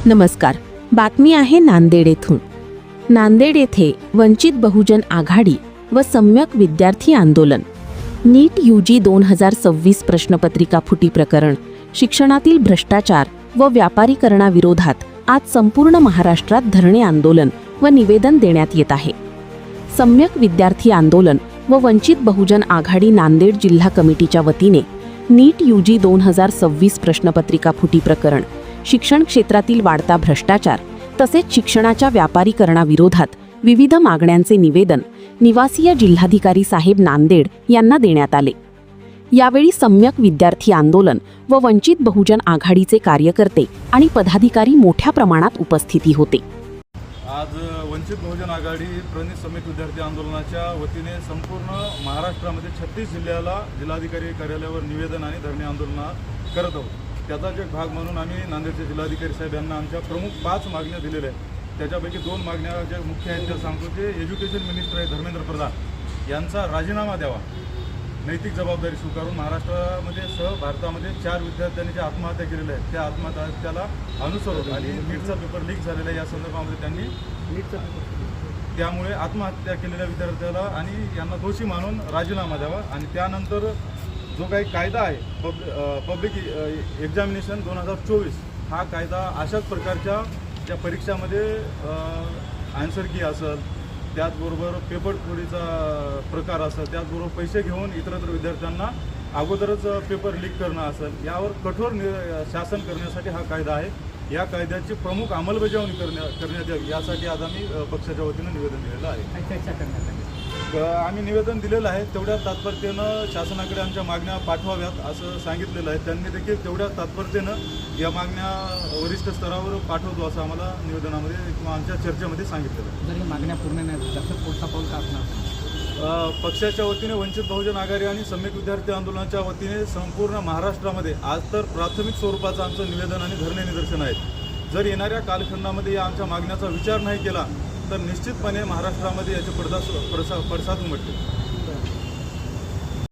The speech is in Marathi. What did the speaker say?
नमस्कार. बातमी आहे नांदेड येथून. नांदेड येथे वंचित बहुजन आघाडी व सम्यक विद्यार्थी आंदोलन. नीट UG 2026 प्रश्नपत्रिका फुटी प्रकरण, शिक्षणातील भ्रष्टाचार व व्यापारीकरणाविरोधात आज संपूर्ण महाराष्ट्रात धरणे आंदोलन व निवेदन देण्यात येत आहे. सम्यक विद्यार्थी आंदोलन व वंचित बहुजन आघाडी नांदेड जिल्हा कमिटीच्या वतीने नीट UG 2026 प्रश्नपत्रिका फुटी प्रकरण, शिक्षण क्षेत्रातील वाढता भ्रष्टाचार तसेच शिक्षणाच्या व्यापारीकरणाविरोधात विविध मागण्यांचे निवेदन निवासीय जिल्हाधिकारी साहेब नांदेड यांना देण्यात आले. यावेळी सम्यक विद्यार्थी आंदोलन व वंचित बहुजन आघाडीचे कार्यकर्ते आणि पदाधिकारी मोठ्या प्रमाणात उपस्थिती होते. आज वंचित बहुजन आघाडी प्रणित सम्यक विद्यार्थी आंदोलनाच्या वतीने संपूर्ण महाराष्ट्रामध्ये 36 जिल्ह्याला जिल्हाधिकारी कार्यालयावर निवेदन आणि धरणे आंदोलन करत आहोत. त्याचाच एक भाग म्हणून आम्ही नांदेडचे जिल्हाधिकारी साहेब यांना आमच्या प्रमुख 5 मागण्या दिलेल्या आहेत. त्याच्यापैकी 2 मागण्या ज्या मुख्य आहेत त्या सांगतो ते एज्युकेशन मिनिस्टर आहे धर्मेंद्र प्रधान यांचा राजीनामा द्यावा, नैतिक जबाबदारी स्वीकारून महाराष्ट्रामध्ये भारतामध्ये 4 विद्यार्थ्यांनी ज्या आत्महत्या केलेल्या आहेत त्या आत्महत्याला अनुसरून आणि नीटचा पेपर लीक झालेला आहे या संदर्भामध्ये त्यांनी त्यामुळे आत्महत्या केलेल्या विद्यार्थ्याला आणि यांना दोषी मानून राजीनामा द्यावा आणि त्यानंतर जो काही कायदा आहे पब्लिक एक्झामिनेशन 2024 हा कायदा अशाच प्रकारच्या त्या परीक्षामध्ये आन्सर की असेल, त्याचबरोबर पेपर चोरीचा प्रकार असेल, त्याचबरोबर पैसे घेऊन इतरत्र विद्यार्थ्यांना अगोदरच पेपर लीक करणं असेल, यावर कठोर शासन करण्यासाठी हा कायदा आहे. या कायद्याची प्रमुख अंमलबजावणी करण्यात यावी यासाठी आज आम्ही पक्षाच्या वतीनं निवेदन दिलेलं आहे. चर्चा करण्यात आली. आम्ही निवेदन दिलेलं आहे. तेवढ्या तात्पर्यानं शासनाकडे आमच्या मागण्या पाठवाव्यात असं सांगितलेलं आहे. त्यांनी देखील तेवढ्या तात्पर्यानं या मागण्या वरिष्ठ स्तरावर पाठवतो असं आम्हाला निवेदनामध्ये किंवा आमच्या चर्चेमध्ये सांगितलेलं आहे. जर ही मागण्या पूर्ण नाही त्याचं पुढचा पाऊल का असणार? पक्षाच्या वतीने वंचित बहुजन आघाडी आणि सम्यक विद्यार्थी आंदोलनाच्या वतीने संपूर्ण महाराष्ट्रामध्ये आज तर प्राथमिक स्वरूपाचं आमचं निवेदन आणि धरणे निदर्शन आहेत. जर येणाऱ्या कालखंडामध्ये या आमच्या मागण्याचा विचार नाही केला तर निश्चितपणे महाराष्ट्रामध्ये याचे पडसाद उमटतील.